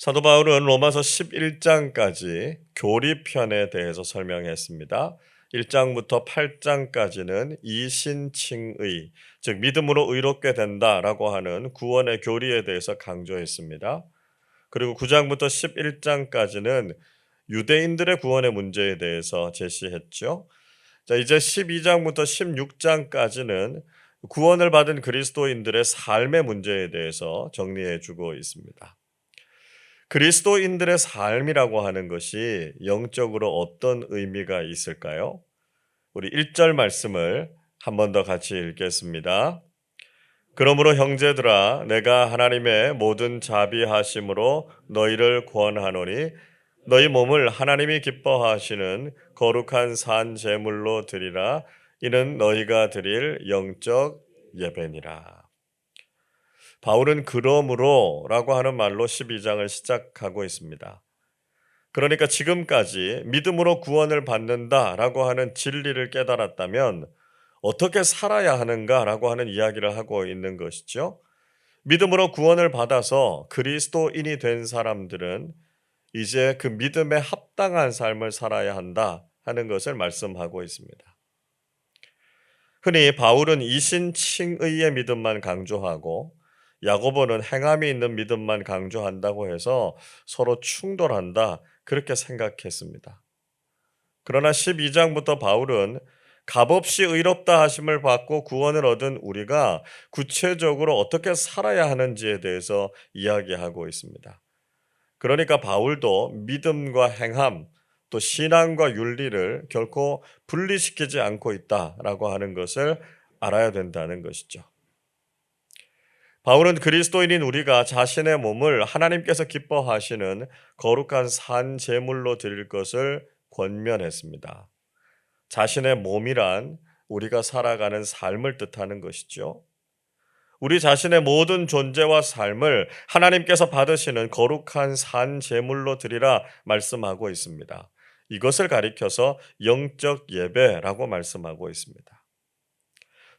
사도 바울은 로마서 11장까지 교리편에 대해서 설명했습니다. 1장부터 8장까지는 이신칭의, 즉 믿음으로 의롭게 된다라고 하는 구원의 교리에 대해서 강조했습니다. 그리고 9장부터 11장까지는 유대인들의 구원의 문제에 대해서 제시했죠. 자, 이제 12장부터 16장까지는 구원을 받은 그리스도인들의 삶의 문제에 대해서 정리해 주고 있습니다. 그리스도인들의 삶이라고 하는 것이 영적으로 어떤 의미가 있을까요? 우리 1절 말씀을 한 번 더 같이 읽겠습니다. 그러므로 형제들아 내가 하나님의 모든 자비하심으로 너희를 구원하노니 너희 몸을 하나님이 기뻐하시는 거룩한 산 제물로 드리라. 이는 너희가 드릴 영적 예배니라. 바울은 그러므로라고 하는 말로 12장을 시작하고 있습니다. 그러니까 지금까지 믿음으로 구원을 받는다라고 하는 진리를 깨달았다면 어떻게 살아야 하는가라고 하는 이야기를 하고 있는 것이죠. 믿음으로 구원을 받아서 그리스도인이 된 사람들은 이제 그 믿음에 합당한 삶을 살아야 한다 하는 것을 말씀하고 있습니다. 흔히 바울은 이신칭의의 믿음만 강조하고 야고보는 행함이 있는 믿음만 강조한다고 해서 서로 충돌한다 그렇게 생각했습니다. 그러나 12장부터 바울은 값없이 의롭다 하심을 받고 구원을 얻은 우리가 구체적으로 어떻게 살아야 하는지에 대해서 이야기하고 있습니다. 그러니까 바울도 믿음과 행함, 또 신앙과 윤리를 결코 분리시키지 않고 있다라고 하는 것을 알아야 된다는 것이죠. 바울은 그리스도인인 우리가 자신의 몸을 하나님께서 기뻐하시는 거룩한 산 제물로 드릴 것을 권면했습니다. 자신의 몸이란 우리가 살아가는 삶을 뜻하는 것이죠. 우리 자신의 모든 존재와 삶을 하나님께서 받으시는 거룩한 산 제물로 드리라 말씀하고 있습니다. 이것을 가리켜서 영적 예배라고 말씀하고 있습니다.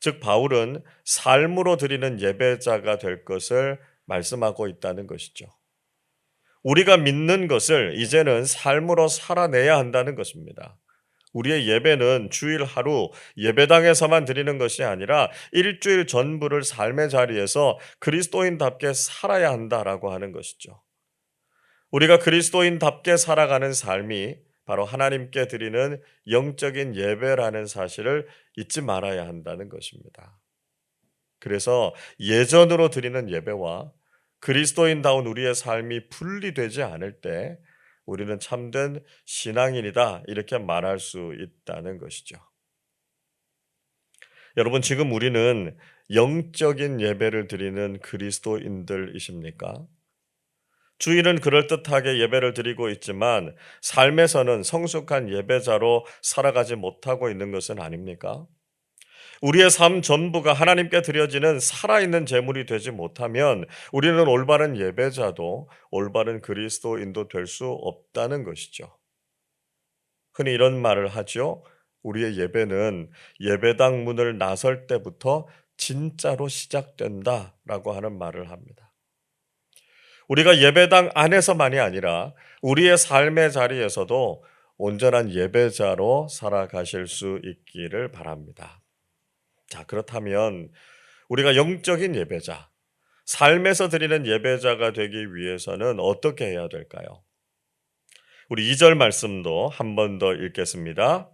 즉 바울은 삶으로 드리는 예배자가 될 것을 말씀하고 있다는 것이죠. 우리가 믿는 것을 이제는 삶으로 살아내야 한다는 것입니다. 우리의 예배는 주일 하루 예배당에서만 드리는 것이 아니라 일주일 전부를 삶의 자리에서 그리스도인답게 살아야 한다라고 하는 것이죠. 우리가 그리스도인답게 살아가는 삶이 바로 하나님께 드리는 영적인 예배라는 사실을 잊지 말아야 한다는 것입니다. 그래서 예전으로 드리는 예배와 그리스도인다운 우리의 삶이 분리되지 않을 때 우리는 참된 신앙인이다 이렇게 말할 수 있다는 것이죠. 여러분 지금 우리는 영적인 예배를 드리는 그리스도인들이십니까? 주일은 그럴듯하게 예배를 드리고 있지만 삶에서는 성숙한 예배자로 살아가지 못하고 있는 것은 아닙니까? 우리의 삶 전부가 하나님께 드려지는 살아있는 제물이 되지 못하면 우리는 올바른 예배자도 올바른 그리스도인도 될 수 없다는 것이죠. 흔히 이런 말을 하죠. 우리의 예배는 예배당 문을 나설 때부터 진짜로 시작된다라고 하는 말을 합니다. 우리가 예배당 안에서만이 아니라 우리의 삶의 자리에서도 온전한 예배자로 살아가실 수 있기를 바랍니다. 자, 그렇다면 우리가 영적인 예배자, 삶에서 드리는 예배자가 되기 위해서는 어떻게 해야 될까요? 우리 2절 말씀도 한 번 더 읽겠습니다.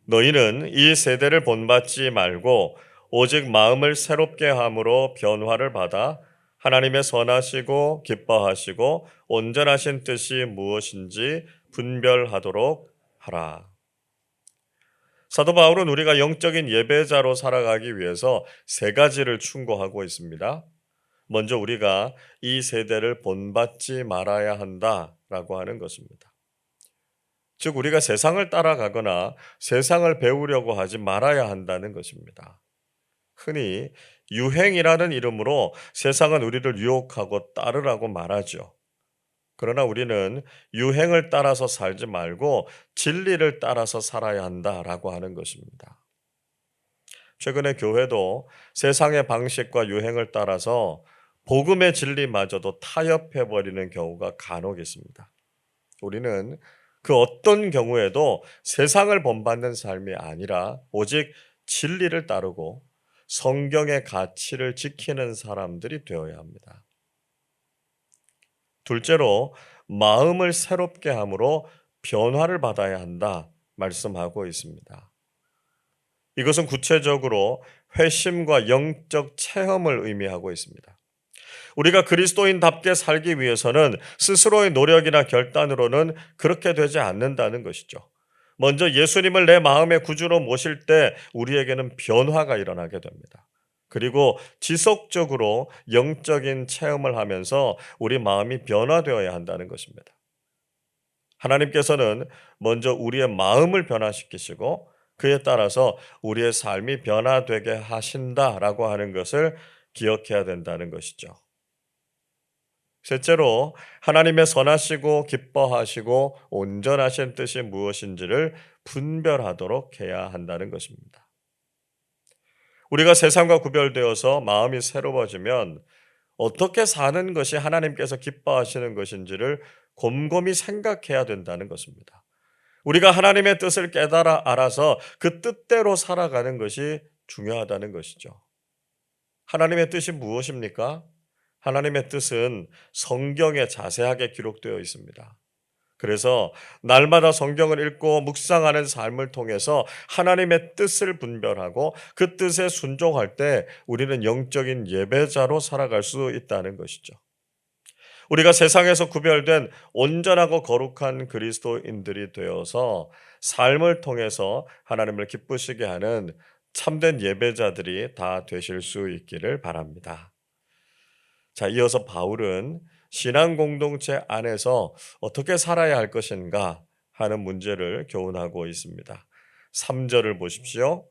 너희는 이 세대를 본받지 말고 오직 마음을 새롭게 함으로 변화를 받아 하나님의 선하시고 기뻐하시고 온전하신 뜻이 무엇인지 분별하도록 하라. 사도 바울은 우리가 영적인 예배자로 살아가기 위해서 세 가지를 충고하고 있습니다. 먼저 우리가 이 세대를 본받지 말아야 한다라고 하는 것입니다. 즉 우리가 세상을 따라가거나 세상을 배우려고 하지 말아야 한다는 것입니다. 흔히 유행이라는 이름으로 세상은 우리를 유혹하고 따르라고 말하죠. 그러나 우리는 유행을 따라서 살지 말고 진리를 따라서 살아야 한다라고 하는 것입니다. 최근에 교회도 세상의 방식과 유행을 따라서 복음의 진리마저도 타협해버리는 경우가 간혹 있습니다. 우리는 그 어떤 경우에도 세상을 본받는 삶이 아니라 오직 진리를 따르고 성경의 가치를 지키는 사람들이 되어야 합니다. 둘째로 마음을 새롭게 함으로 변화를 받아야 한다 말씀하고 있습니다. 이것은 구체적으로 회심과 영적 체험을 의미하고 있습니다. 우리가 그리스도인답게 살기 위해서는 스스로의 노력이나 결단으로는 그렇게 되지 않는다는 것이죠. 먼저 예수님을 내 마음의 구주로 모실 때 우리에게는 변화가 일어나게 됩니다. 그리고 지속적으로 영적인 체험을 하면서 우리 마음이 변화되어야 한다는 것입니다. 하나님께서는 먼저 우리의 마음을 변화시키시고 그에 따라서 우리의 삶이 변화되게 하신다라고 하는 것을 기억해야 된다는 것이죠. 셋째로 하나님의 선하시고 기뻐하시고 온전하신 뜻이 무엇인지를 분별하도록 해야 한다는 것입니다. 우리가 세상과 구별되어서 마음이 새로워지면 어떻게 사는 것이 하나님께서 기뻐하시는 것인지를 곰곰이 생각해야 된다는 것입니다. 우리가 하나님의 뜻을 깨달아 알아서 그 뜻대로 살아가는 것이 중요하다는 것이죠. 하나님의 뜻이 무엇입니까? 하나님의 뜻은 성경에 자세하게 기록되어 있습니다. 그래서 날마다 성경을 읽고 묵상하는 삶을 통해서 하나님의 뜻을 분별하고 그 뜻에 순종할 때 우리는 영적인 예배자로 살아갈 수 있다는 것이죠. 우리가 세상에서 구별된 온전하고 거룩한 그리스도인들이 되어서 삶을 통해서 하나님을 기쁘시게 하는 참된 예배자들이 다 되실 수 있기를 바랍니다. 자, 이어서 바울은 신앙 공동체 안에서 어떻게 살아야 할 것인가 하는 문제를 교훈하고 있습니다. 3절을 보십시오.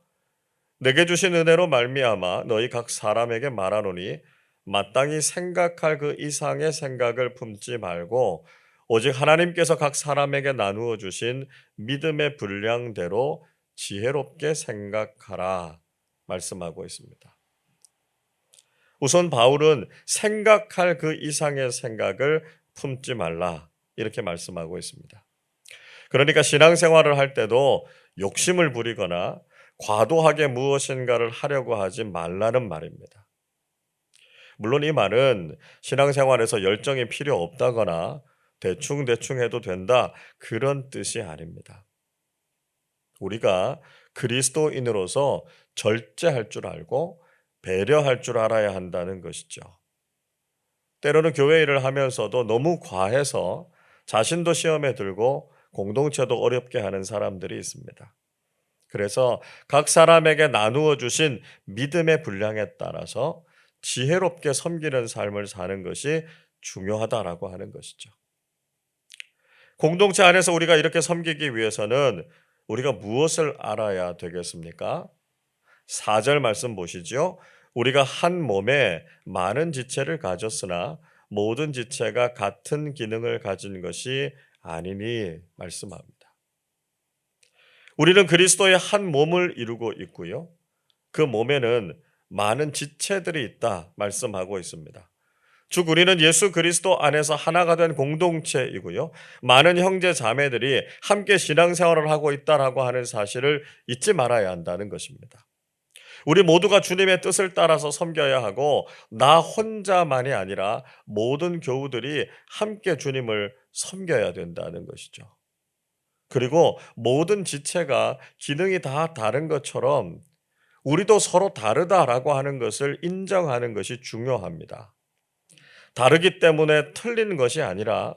내게 주신 은혜로 말미암아 너희 각 사람에게 말하노니 마땅히 생각할 그 이상의 생각을 품지 말고 오직 하나님께서 각 사람에게 나누어 주신 믿음의 분량대로 지혜롭게 생각하라 말씀하고 있습니다. 우선 바울은 생각할 그 이상의 생각을 품지 말라 이렇게 말씀하고 있습니다. 그러니까 신앙생활을 할 때도 욕심을 부리거나 과도하게 무엇인가를 하려고 하지 말라는 말입니다. 물론 이 말은 신앙생활에서 열정이 필요 없다거나 대충 해도 된다 그런 뜻이 아닙니다. 우리가 그리스도인으로서 절제할 줄 알고 배려할 줄 알아야 한다는 것이죠. 때로는 교회 일을 하면서도 너무 과해서 자신도 시험에 들고 공동체도 어렵게 하는 사람들이 있습니다. 그래서 각 사람에게 나누어 주신 믿음의 분량에 따라서 지혜롭게 섬기는 삶을 사는 것이 중요하다라고 하는 것이죠. 공동체 안에서 우리가 이렇게 섬기기 위해서는 우리가 무엇을 알아야 되겠습니까? 4절 말씀 보시죠. 우리가 한 몸에 많은 지체를 가졌으나 모든 지체가 같은 기능을 가진 것이 아니니 말씀합니다. 우리는 그리스도의 한 몸을 이루고 있고요. 그 몸에는 많은 지체들이 있다 말씀하고 있습니다. 즉 우리는 예수 그리스도 안에서 하나가 된 공동체이고요. 많은 형제 자매들이 함께 신앙생활을 하고 있다라고 하는 사실을 잊지 말아야 한다는 것입니다. 우리 모두가 주님의 뜻을 따라서 섬겨야 하고 나 혼자만이 아니라 모든 교우들이 함께 주님을 섬겨야 된다는 것이죠. 그리고 모든 지체가 기능이 다 다른 것처럼 우리도 서로 다르다라고 하는 것을 인정하는 것이 중요합니다. 다르기 때문에 틀린 것이 아니라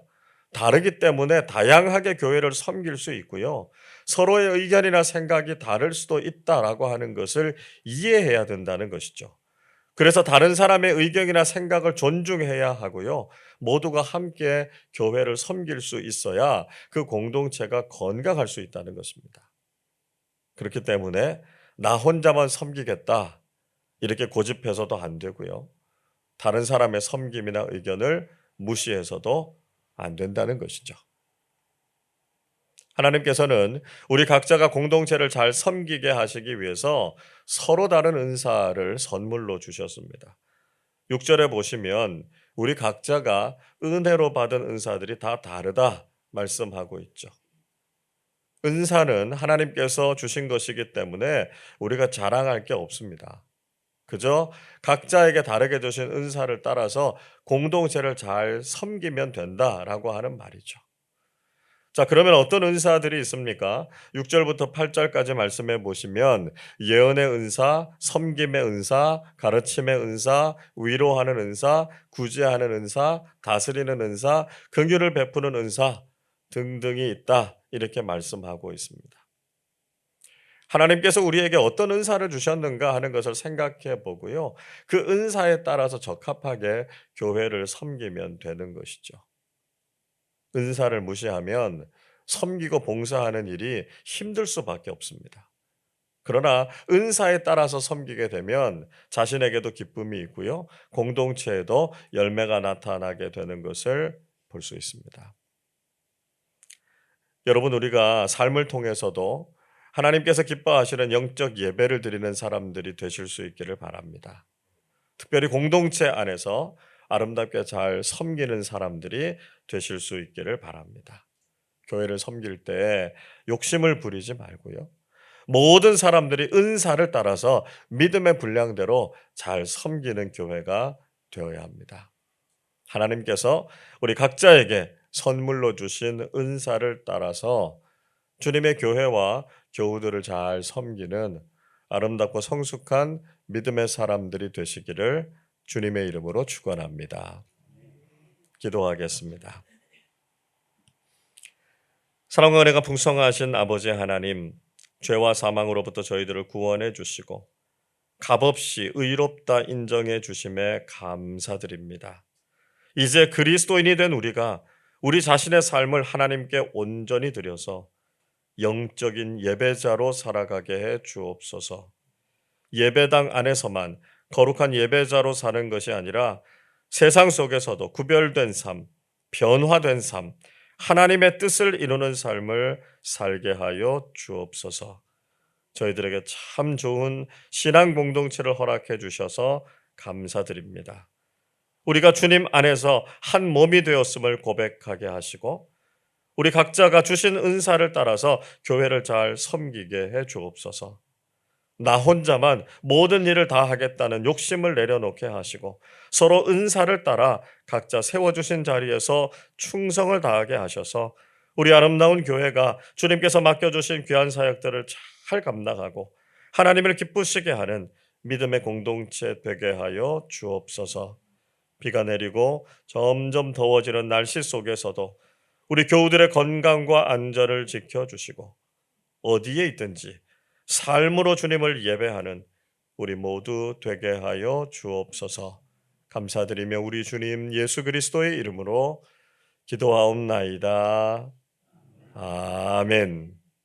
다르기 때문에 다양하게 교회를 섬길 수 있고요. 서로의 의견이나 생각이 다를 수도 있다라고 하는 것을 이해해야 된다는 것이죠. 그래서 다른 사람의 의견이나 생각을 존중해야 하고요. 모두가 함께 교회를 섬길 수 있어야 그 공동체가 건강할 수 있다는 것입니다. 그렇기 때문에 나 혼자만 섬기겠다 이렇게 고집해서도 안 되고요. 다른 사람의 섬김이나 의견을 무시해서도 안 된다는 것이죠. 하나님께서는 우리 각자가 공동체를 잘 섬기게 하시기 위해서 서로 다른 은사를 선물로 주셨습니다. 6절에 보시면 우리 각자가 은혜로 받은 은사들이 다 다르다 말씀하고 있죠. 은사는 하나님께서 주신 것이기 때문에 우리가 자랑할 게 없습니다. 그저 각자에게 다르게 주신 은사를 따라서 공동체를 잘 섬기면 된다라고 하는 말이죠. 자, 그러면 어떤 은사들이 있습니까? 6절부터 8절까지 말씀해 보시면 예언의 은사, 섬김의 은사, 가르침의 은사, 위로하는 은사, 구제하는 은사, 다스리는 은사, 긍휼을 베푸는 은사 등등이 있다. 이렇게 말씀하고 있습니다. 하나님께서 우리에게 어떤 은사를 주셨는가 하는 것을 생각해 보고요. 그 은사에 따라서 적합하게 교회를 섬기면 되는 것이죠. 은사를 무시하면 섬기고 봉사하는 일이 힘들 수밖에 없습니다. 그러나 은사에 따라서 섬기게 되면 자신에게도 기쁨이 있고요. 공동체에도 열매가 나타나게 되는 것을 볼 수 있습니다. 여러분, 우리가 삶을 통해서도 하나님께서 기뻐하시는 영적 예배를 드리는 사람들이 되실 수 있기를 바랍니다. 특별히 공동체 안에서 아름답게 잘 섬기는 사람들이 되실 수 있기를 바랍니다. 교회를 섬길 때 욕심을 부리지 말고요. 모든 사람들이 은사를 따라서 믿음의 분량대로 잘 섬기는 교회가 되어야 합니다. 하나님께서 우리 각자에게 선물로 주신 은사를 따라서 주님의 교회와 교우들을 잘 섬기는 아름답고 성숙한 믿음의 사람들이 되시기를 주님의 이름으로 축원합니다. 기도하겠습니다. 사랑과 은혜가 풍성하신 아버지 하나님, 죄와 사망으로부터 저희들을 구원해 주시고 값없이 의롭다 인정해 주심에 감사드립니다. 이제 그리스도인이 된 우리가 우리 자신의 삶을 하나님께 온전히 드려서 영적인 예배자로 살아가게 해 주옵소서. 예배당 안에서만 거룩한 예배자로 사는 것이 아니라 세상 속에서도 구별된 삶, 변화된 삶, 하나님의 뜻을 이루는 삶을 살게 하여 주옵소서. 저희들에게 참 좋은 신앙 공동체를 허락해 주셔서 감사드립니다. 우리가 주님 안에서 한 몸이 되었음을 고백하게 하시고 우리 각자가 주신 은사를 따라서 교회를 잘 섬기게 해 주옵소서. 나 혼자만 모든 일을 다 하겠다는 욕심을 내려놓게 하시고 서로 은사를 따라 각자 세워주신 자리에서 충성을 다하게 하셔서 우리 아름다운 교회가 주님께서 맡겨주신 귀한 사역들을 잘 감당하고 하나님을 기쁘시게 하는 믿음의 공동체 되게 하여 주옵소서. 비가 내리고 점점 더워지는 날씨 속에서도 우리 교우들의 건강과 안전을 지켜주시고 어디에 있든지 삶으로 주님을 예배하는 우리 모두 되게 하여 주옵소서. 감사드리며 우리 주님 예수 그리스도의 이름으로 기도하옵나이다. 아멘.